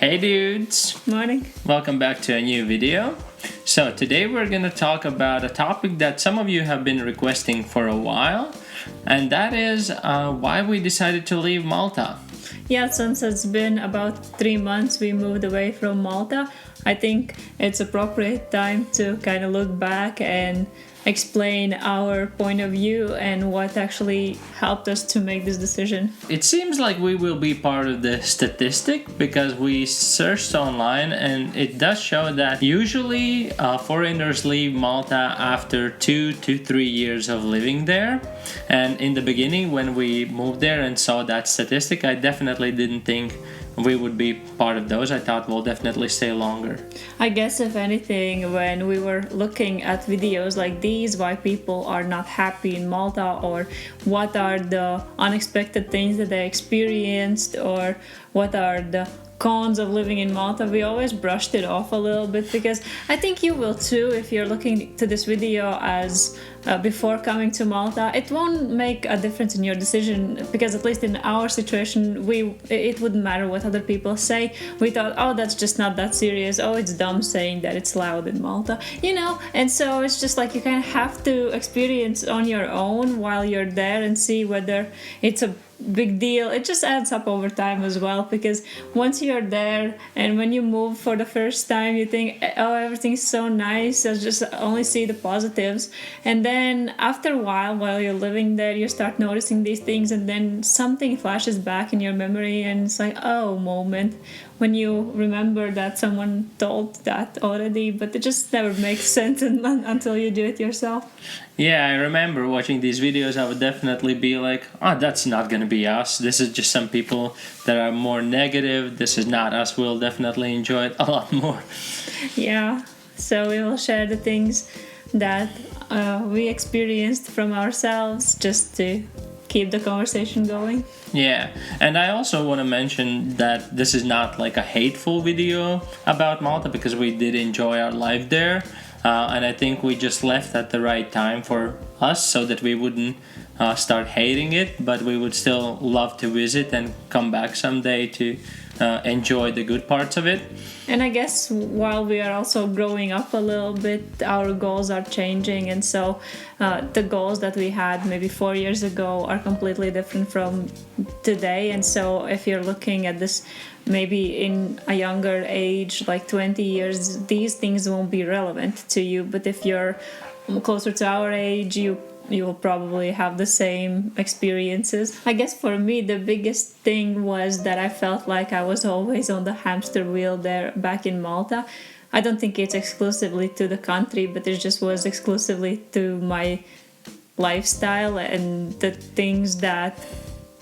Hey dudes! Morning. Welcome back to a new video. So today we're going to talk about a topic that some of you have been requesting for a while, and that is why we decided to leave Malta. Yeah, since it's been about 3 months we moved away from Malta, I think it's appropriate time to kind of look back and explain our point of view and what actually helped us to make this decision. It seems like we will be part of the statistic because we searched online and it does show that usually foreigners leave Malta after 2 to 3 years of living there. And in the beginning, when we moved there and saw that statistic, I definitely didn't think we would be part of those. I thought we'll definitely stay longer. I guess if anything, when we were looking at videos like these, why people are not happy in Malta, or what are the unexpected things that they experienced, or what are the cons of living in Malta, we always brushed it off a little bit, because I think you will too if you're looking to this video as before coming to Malta. It won't make a difference in your decision, because at least in our situation it wouldn't matter what other people say. We thought, oh, that's just not that serious, oh, it's dumb saying that it's loud in Malta, and so it's just like you kind of have to experience on your own while you're there and see whether it's a big deal. It just adds up over time as well, because once you're there and when you move for the first time, you think, oh, everything's so nice, I just only see the positives. And then after a while you're living there, you start noticing these things, and then something flashes back in your memory, and it's like, oh, moment when you remember that someone told that already, but it just never makes sense until you do it yourself. Yeah, I remember watching these videos. I would definitely be like, oh, that's not going to be us. This is just some people that are more negative. This is not us. We'll definitely enjoy it a lot more. Yeah, so we will share the things that we experienced from ourselves, just to keep the conversation going. Yeah, and I also want to mention that this is not like a hateful video about Malta, because we did enjoy our life there. And I think we just left at the right time for us, so that we wouldn't start hating it, but we would still love to visit and come back someday to enjoy the good parts of it. And I guess while we are also growing up a little bit, our goals are changing, and so the goals that we had maybe 4 years ago are completely different from today. And so if you're looking at this maybe in a younger age, like 20 years, these things won't be relevant to you. But if you're closer to our age, you will probably have the same experiences. I guess for me, the biggest thing was that I felt like I was always on the hamster wheel there back in Malta. I don't think it's exclusively to the country, but it just was exclusively to my lifestyle and the things that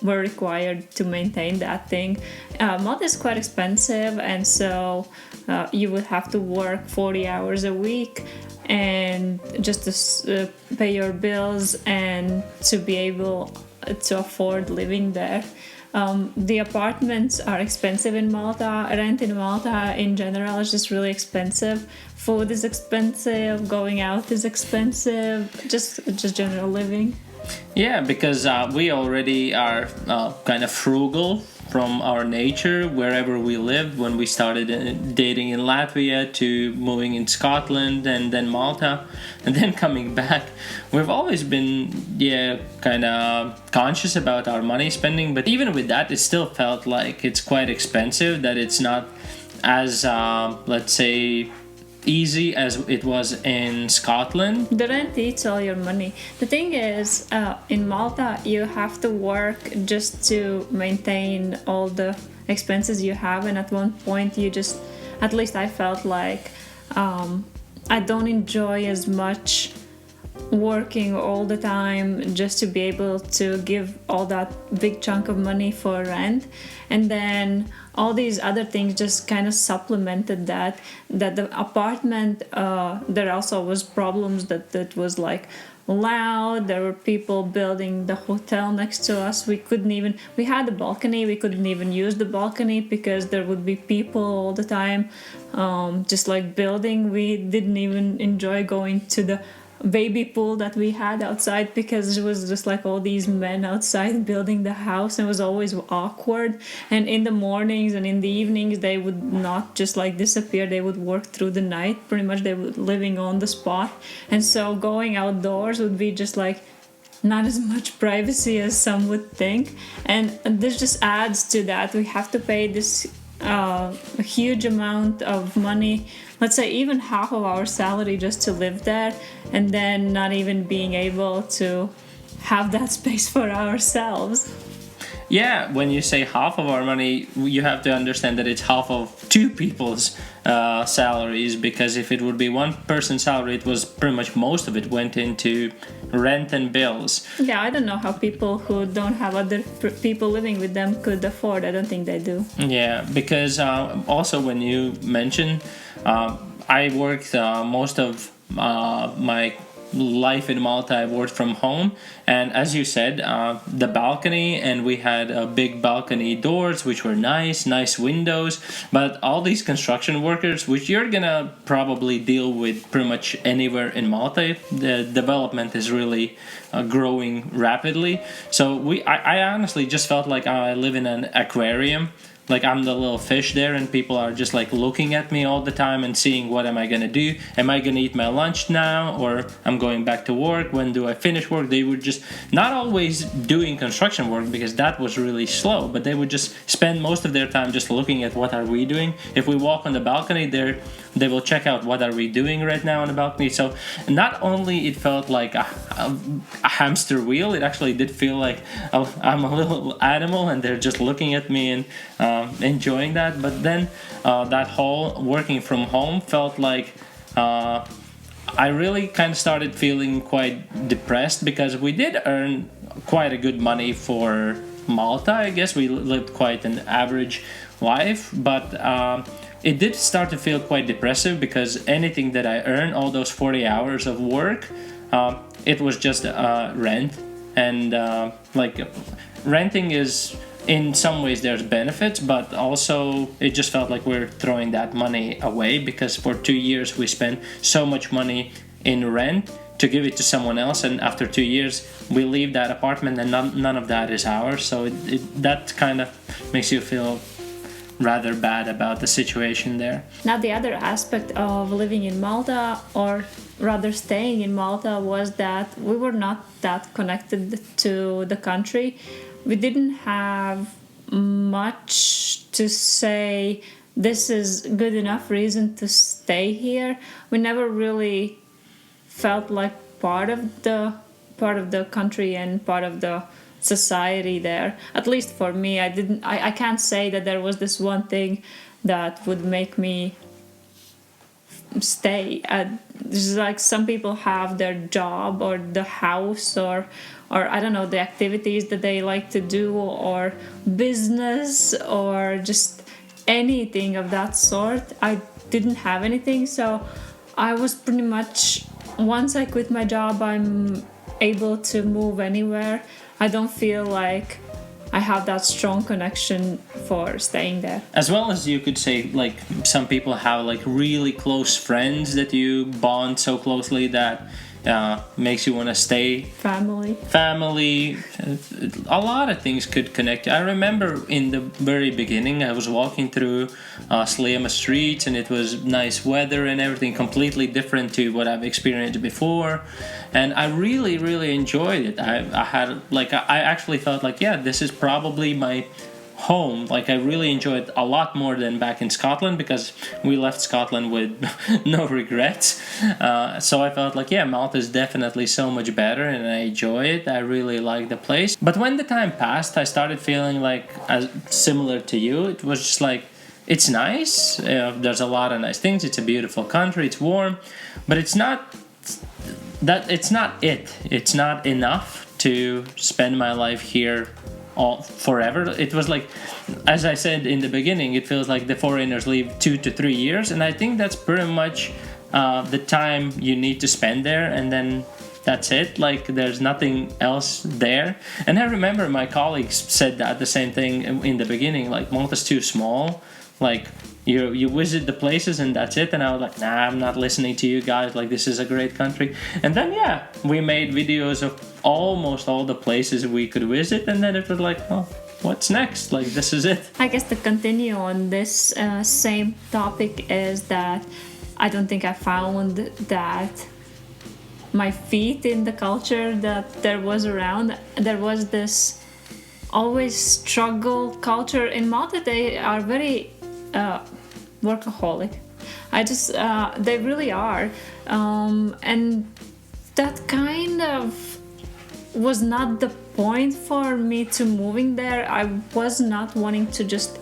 were required to maintain that thing. Malta is quite expensive, and so you would have to work 40 hours a week and just to pay your bills and to be able to afford living there. The apartments are expensive in Malta. Rent in Malta in general is just really expensive. Food is expensive, going out is expensive, just general living. Yeah, because we already are kind of frugal from our nature wherever we lived, when we started dating in Latvia to moving in Scotland and then Malta and then coming back. We've always been kind of conscious about our money spending, but even with that, it still felt like it's quite expensive, that it's not as let's say easy as it was in Scotland. The rent eats all your money. The thing is, in Malta, you have to work just to maintain all the expenses you have, and at one point you just, at least I felt like I don't enjoy as much working all the time just to be able to give all that big chunk of money for rent, and then all these other things just kind of supplemented that the apartment, there also was problems that was like loud. There were people building the hotel next to us. We had a balcony, we couldn't even use the balcony because there would be people all the time just like building. We didn't even enjoy going to the baby pool that we had outside, because it was just like all these men outside building the house, and it was always awkward. And in the mornings and in the evenings they would not just like disappear, they would work through the night. Pretty much they were living on the spot, and so going outdoors would be just like not as much privacy as some would think. And this just adds to that. We have to pay this a huge amount of money, let's say even half of our salary, just to live there, and then not even being able to have that space for ourselves. Yeah, when you say half of our money, you have to understand that it's half of two people's salaries, because if it would be one person's salary, it was pretty much most of it went into rent and bills. Yeah, I don't know how people who don't have other people living with them could afford. I don't think they do. Yeah, because also when you mention, I worked most of my life in Malta, I worked from home, and as you said, the balcony, and we had big balcony doors which were nice windows. But all these construction workers, which you're gonna probably deal with pretty much anywhere in Malta, the development is really growing rapidly. So I honestly just felt like I live in an aquarium. Like I'm the little fish there, and people are just like looking at me all the time and seeing what am I gonna do. Am I gonna eat my lunch now, or I'm going back to work? When do I finish work? They would just not always doing construction work, because that was really slow, but they would just spend most of their time just looking at what are we doing. If we walk on the balcony, they will check out what are we doing right now on the balcony. So not only it felt like a hamster wheel, it actually did feel like I'm a little animal, and they're just looking at me and enjoying that. But then that whole working from home felt like I really kind of started feeling quite depressed, because we did earn quite a good money for Malta. I guess we lived quite an average life, but it did start to feel quite depressive, because anything that I earned, all those 40 hours of work, it was just rent. And like renting is, in some ways there's benefits, but also it just felt like we're throwing that money away, because for 2 years we spent so much money in rent to give it to someone else, and after 2 years we leave that apartment and none of that is ours. So that kind of makes you feel rather bad about the situation there. Now, the other aspect of living in Malta, or rather staying in Malta, was that we were not that connected to the country. We didn't have much to say, this is good enough reason to stay here. We never really felt like part of the country and part of the society there. At least for me, I can't say that there was this one thing that would make me stay. It's like some people have their job or the house or I don't know, the activities that they like to do, or business, or just anything of that sort. I didn't have anything, so I was pretty much, once I quit my job, I'm able to move anywhere. I don't feel like I have that strong connection for staying there. As well as you could say, like, some people have like really close friends that you bond so closely that makes you want to stay. Family, a lot of things could connect you. I remember in the very beginning I was walking through Sliema streets, and it was nice weather and everything, completely different to what I've experienced before, and I really enjoyed it. I actually felt like, yeah, this is probably my home. Like, I really enjoyed it a lot more than back in Scotland, because we left Scotland with no regrets. So I felt like, yeah, Malta is definitely so much better, and I enjoy it. I really like the place. But when the time passed, I started feeling like, similar to you, it was just like, it's nice. There's a lot of nice things. It's a beautiful country. It's warm, but it's not that. It's not it. It's not enough to spend my life here all forever. It was like, as I said in the beginning, it feels like the foreigners leave 2 to 3 years, and I think that's pretty much the time you need to spend there, and then that's it. Like, there's nothing else there. And I remember my colleagues said that the same thing in the beginning, like, Malta's too small. like you visit the places and that's it. And I was like, nah, I'm not listening to you guys, like this is a great country. And then we made videos of almost all the places we could visit, and then it was like, well, what's next? Like, this is it. I guess to continue on this same topic is that I don't think I found that my feet in the culture that there was around. There was this always struggle culture in Malta. They are very workaholic. They really are, and that kind of was not the point for me to moving there. I was not wanting to just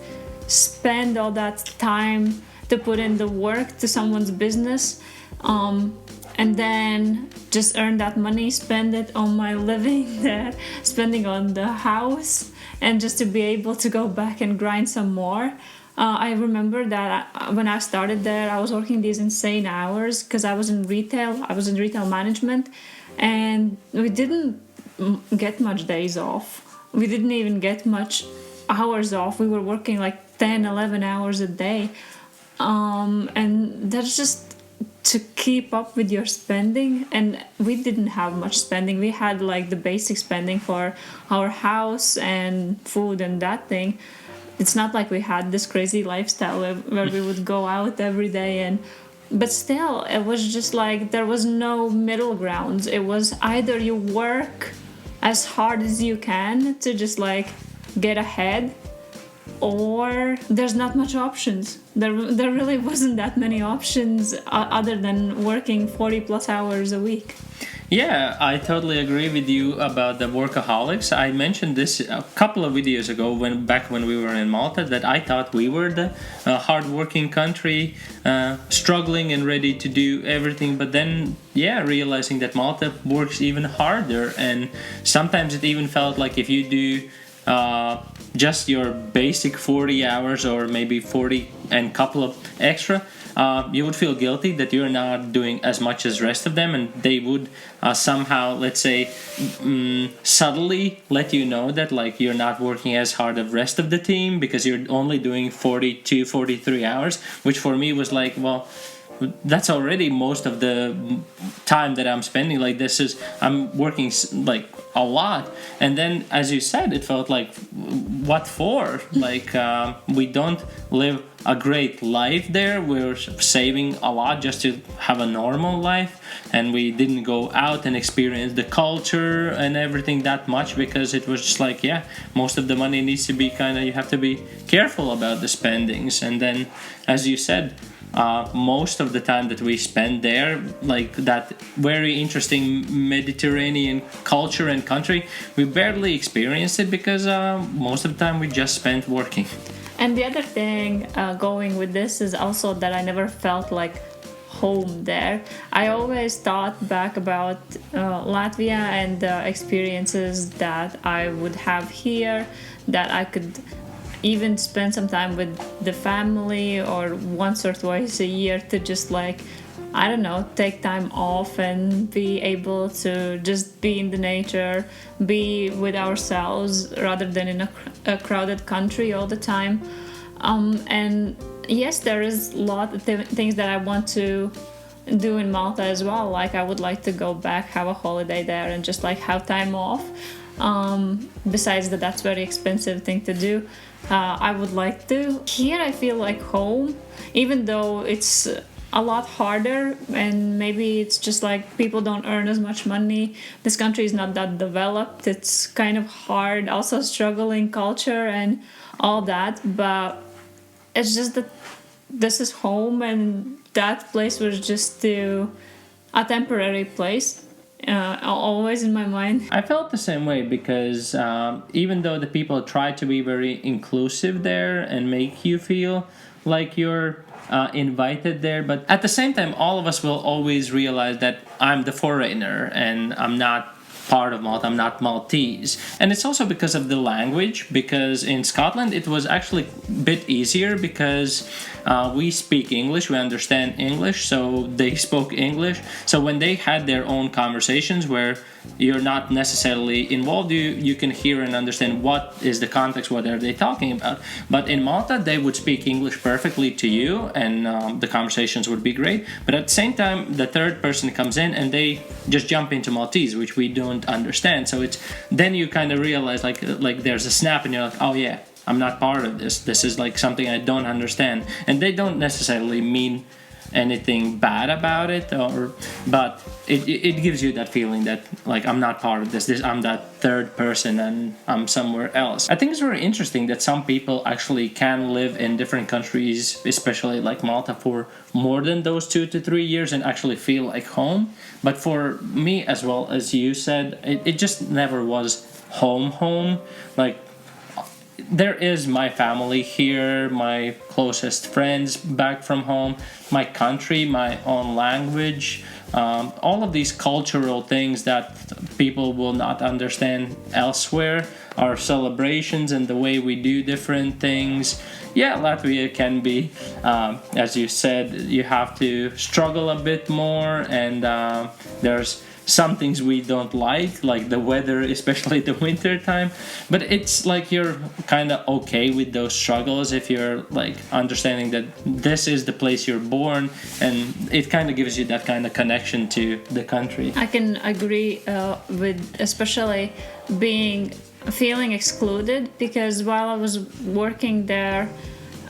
spend all that time to put in the work to someone's business, and then just earn that money, spend it on my living there, spending on the house, and just to be able to go back and grind some more. I remember that when I started there, I was working these insane hours because I was in retail. I was in retail management, and we didn't get much days off. We didn't even get much hours off. We were working like 10, 11 hours a day. And that's just to keep up with your spending. And we didn't have much spending. We had like the basic spending for our house and food and that thing. It's not like we had this crazy lifestyle where we would go out every day, but still, it was just like there was no middle ground. It was either you work as hard as you can to just like get ahead, or there's not much options. There really wasn't that many options other than working 40 plus hours a week. Yeah, I totally agree with you about the workaholics. I mentioned this a couple of videos ago back when we were in Malta, that I thought we were the hardworking country, struggling and ready to do everything. But then, realizing that Malta works even harder, and sometimes it even felt like if you do just your basic 40 hours or maybe 40 and couple of extra, you would feel guilty that you're not doing as much as rest of them, and they would somehow, let's say, subtly let you know that like you're not working as hard as the rest of the team because you're only doing 42, 43 hours, which for me was like, well, that's already most of the time that I'm spending. Like I'm working like a lot. And then, as you said, it felt like, what for? Like, we don't live a great life there. We're saving a lot just to have a normal life, and we didn't go out and experience the culture and everything that much because it was just like, most of the money needs to be you have to be careful about the spendings. And then, as you said, most of the time that we spend there, like that very interesting Mediterranean culture and country, we barely experienced it because most of the time we just spent working. And the other thing going with this is also that I never felt like home there. I always thought back about Latvia and the experiences that I would have here, that I could even spend some time with the family or once or twice a year to just like, I don't know, take time off and be able to just be in the nature, be with ourselves rather than in a crowded country all the time. And yes, there is a lot of things that I want to do in Malta as well. Like I would like to go back, have a holiday there and just like have time off. Besides that's very expensive thing to do. I would like to. Here I feel like home, even though it's a lot harder and maybe it's just like people don't earn as much money. This country is not that developed. It's kind of hard, also struggling culture and all that, but it's just that this is home and that place was just a temporary place. Always in my mind. I felt the same way because even though the people try to be very inclusive there and make you feel like you're invited there, but at the same time all of us will always realize that I'm the foreigner and I'm not part of Malta, I'm not Maltese. And it's also because of the language, because in Scotland it was actually a bit easier because we speak English, we understand English, so they spoke English. So when they had their own conversations where you're not necessarily involved, you can hear and understand what is the context, what are they talking about. But in Malta, they would speak English perfectly to you, and the conversations would be great. But at the same time, the third person comes in and they just jump into Maltese, which we don't understand. So it's then you kind of realize like there's a snap, and you're like, oh yeah, I'm not part of this. This is like something I don't understand, and they don't necessarily mean anything bad about it, but it gives you that feeling that like I'm not part of this. I'm that third person and I'm somewhere else. I think it's very interesting that some people actually can live in different countries, especially like Malta, for more than those 2 to 3 years and actually feel like home. But for me, as well as you said, it just never was home. Like, there is my family here, my closest friends back from home, my country, my own language, all of these cultural things that people will not understand elsewhere, our celebrations and the way we do different things. Yeah, Latvia can be, as you said, you have to struggle a bit more, and there's some things we don't like the weather, especially the winter time. But it's like you're kind of okay with those struggles if you're like understanding that this is the place you're born, and it kind of gives you that kind of connection to the country. I can agree with especially feeling excluded, because while I was working there,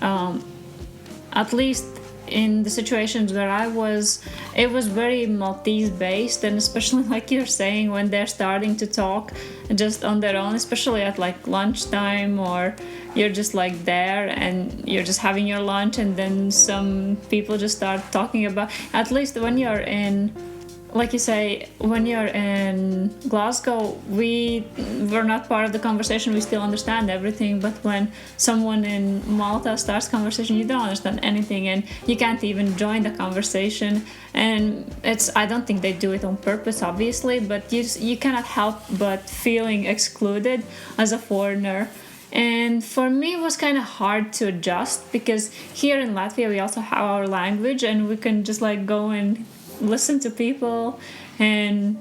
at least in the situations where I was, it was very Maltese based, and especially like you're saying, when they're starting to talk just on their own, especially at like lunchtime, or you're just like there and you're just having your lunch, and then some people just start talking about, at least when you're in, like you say, when you're in Glasgow, we were not part of the conversation, we still understand everything, but when someone in Malta starts conversation, you don't understand anything, and you can't even join the conversation. And I don't think they do it on purpose, obviously, but you cannot help but feeling excluded as a foreigner. And for me, it was kind of hard to adjust, because here in Latvia we also have our language, and we can just like go and listen to people, and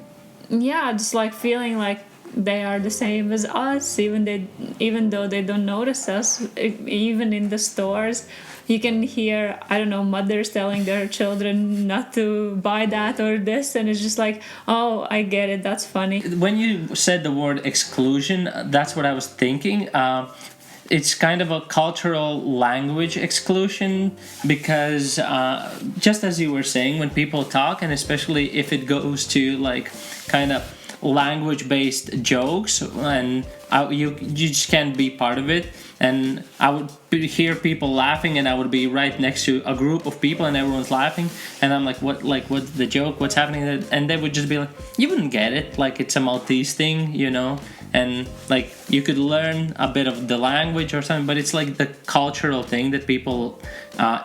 yeah, just like feeling like they are the same as us, even though they don't notice us. Even in the stores, you can hear, I don't know, mothers telling their children not to buy that or this, and it's just like, oh, I get it, that's funny. When you said the word exclusion, that's what I was thinking. It's kind of a cultural language exclusion, because just as you were saying, when people talk, and especially if it goes to like kind of language-based jokes, and you just can't be part of it. And I would hear people laughing, and I would be right next to a group of people, and everyone's laughing, and I'm like, what's the joke? What's happening? And they would just be like, you wouldn't get it. Like, it's a Maltese thing, you know? And like you could learn a bit of the language or something, but it's like the cultural thing that people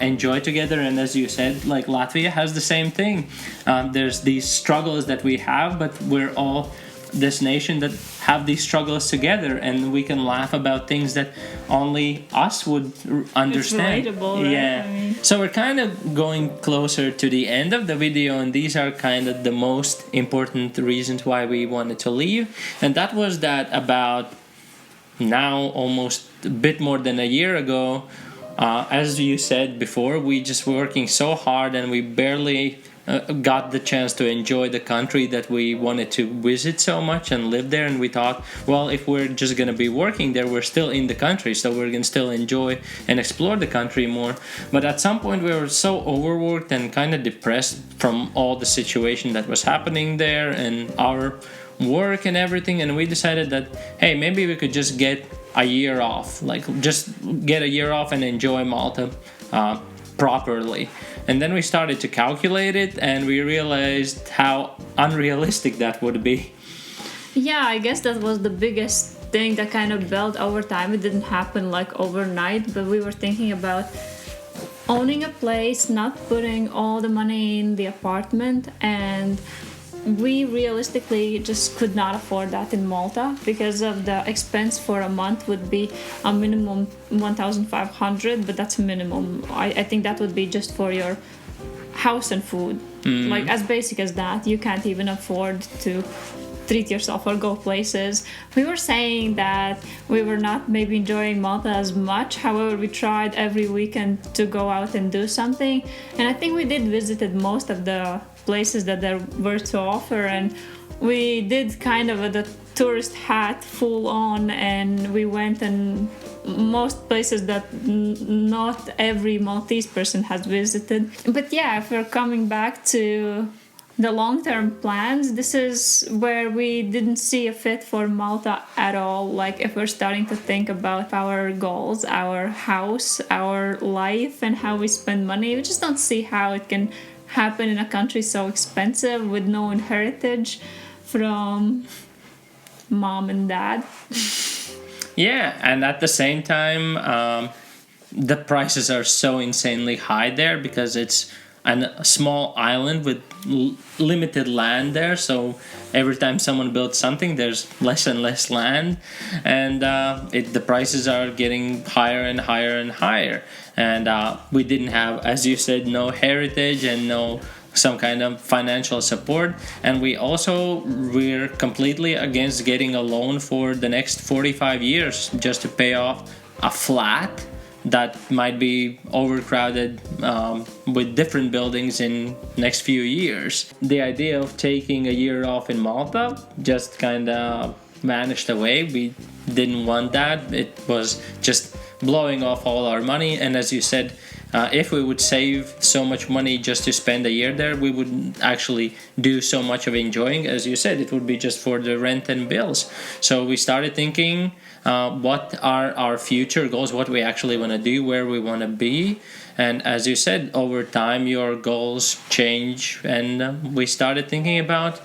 enjoy together. And as you said, like Latvia has the same thing. There's these struggles that we have, but we're all this nation that have these struggles together, and we can laugh about things that only us would understand. It's relatable, right? Yeah. I mean, so we're kind of going closer to the end of the video, and these are kind of the most important reasons why we wanted to leave. And that was that about now almost a bit more than a year ago, as you said before, we just were working so hard, and we barely got the chance to enjoy the country that we wanted to visit so much and live there. And we thought, well, if we're just going to be working there, we're still in the country, so we're going to still enjoy and explore the country more. But at some point we were so overworked and kind of depressed from all the situation that was happening there and our work and everything, and we decided that, hey, maybe we could just get a year off, like just get a year off and enjoy Malta properly. And then we started to calculate it, and we realized how unrealistic that would be. Yeah, I guess that was the biggest thing that kind of built over time. It didn't happen like overnight, but we were thinking about owning a place, not putting all the money in the apartment, and we realistically just could not afford that in Malta, because of the expense for a month would be a minimum 1,500, but that's a minimum. I think that would be just for your house and food. Like as basic as that. You can't even afford to treat yourself or go places. We were saying that we were not maybe enjoying Malta as much. However, we tried every weekend to go out and do something, and I think we did visited most of the places that there were to offer, and we did kind of the tourist hat full on, and we went and most places that not every Maltese person has visited. But yeah, if we're coming back to the long-term plans, this is where we didn't see a fit for Malta at all. Like, if we're starting to think about our goals, our house, our life, and how we spend money, we just don't see how it can happen in a country so expensive with no heritage from mom and dad. Yeah, and at the same time, the prices are so insanely high there because it's a small island with limited land there. So every time someone builds something, there's less and less land, and the prices are getting higher and higher and higher. And we didn't have, as you said, no heritage and no some kind of financial support. And we're completely against getting a loan for the next 45 years just to pay off a flat that might be overcrowded with different buildings in next few years. The idea of taking a year off in Malta just kind of vanished away. We didn't want that. It was just blowing off all our money, and as you said, if we would save so much money just to spend a year there, we wouldn't actually do so much of enjoying. As you said, it would be just for the rent and bills. So we started thinking, what are our future goals, what we actually want to do, where we want to be. And as you said, over time your goals change, and we started thinking about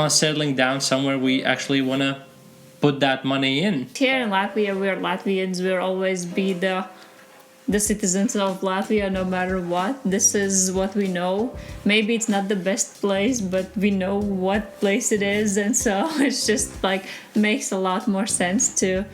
settling down somewhere we actually want to put that money in. Here in Latvia, we're Latvians. We'll always be the citizens of Latvia no matter what. This is what we know. Maybe it's not the best place, but we know what place it is, and so it's just like makes a lot more sense to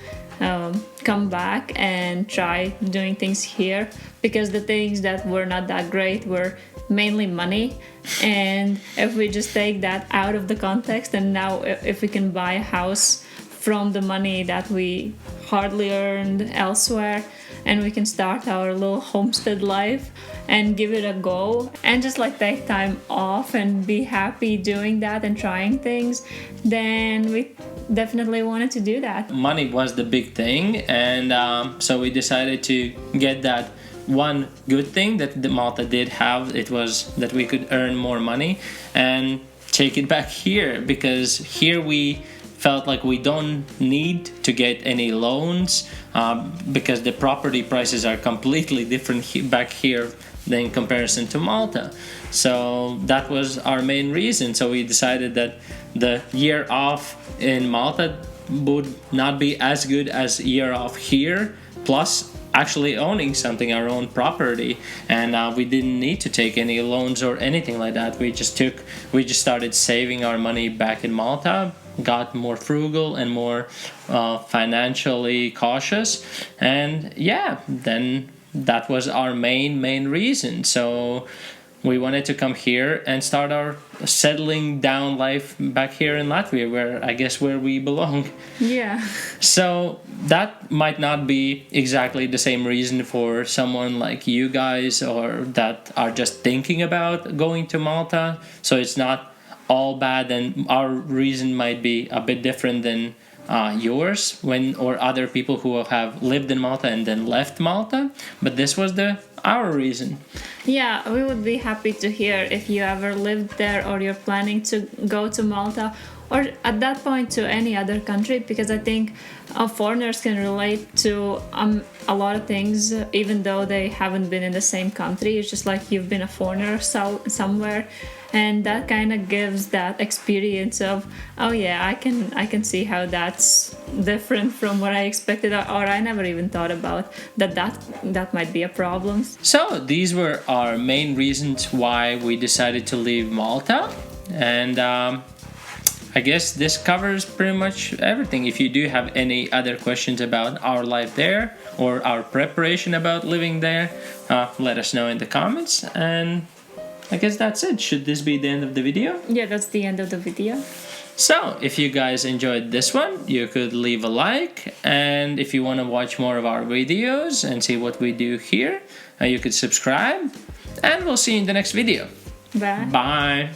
come back and try doing things here, because the things that were not that great were mainly money. And if we just take that out of the context, and now if we can buy a house from the money that we hardly earned elsewhere, and we can start our little homestead life and give it a go and just like take time off and be happy doing that and trying things, then we definitely wanted to do that. Money was the big thing, and so we decided to get that. One good thing that the Malta did have, it was that we could earn more money and take it back here, because here we felt like we don't need to get any loans because the property prices are completely different back here than in comparison to Malta. So that was our main reason. So we decided that the year off in Malta would not be as good as year off here, plus actually owning something, our own property, and we didn't need to take any loans or anything like that. We just started saving our money back in Malta, got more frugal and more financially cautious, and yeah, then that was our main reason. So we wanted to come here and start our settling down life back here in Latvia, where we belong. Yeah. So that might not be exactly the same reason for someone like you guys, or that are just thinking about going to Malta. So it's not all bad, and our reason might be a bit different than yours or other people who have lived in Malta and then left Malta. But this was our reason. Yeah, we would be happy to hear if you ever lived there or you're planning to go to Malta, or at that point to any other country, because I think foreigners can relate to a lot of things even though they haven't been in the same country. It's just like you've been a foreigner somewhere, and that kind of gives that experience of, oh yeah, I can see how that's different from what I expected, or I never even thought about that might be a problem. So these were our main reasons why we decided to leave Malta, and I guess this covers pretty much everything. If you do have any other questions about our life there or our preparation about living there, let us know in the comments. And I guess that's it. Should this be the end of the video? Yeah, that's the end of the video. So, if you guys enjoyed this one, you could leave a like, and if you want to watch more of our videos and see what we do here, you could subscribe, and we'll see you in the next video. Bye. Bye.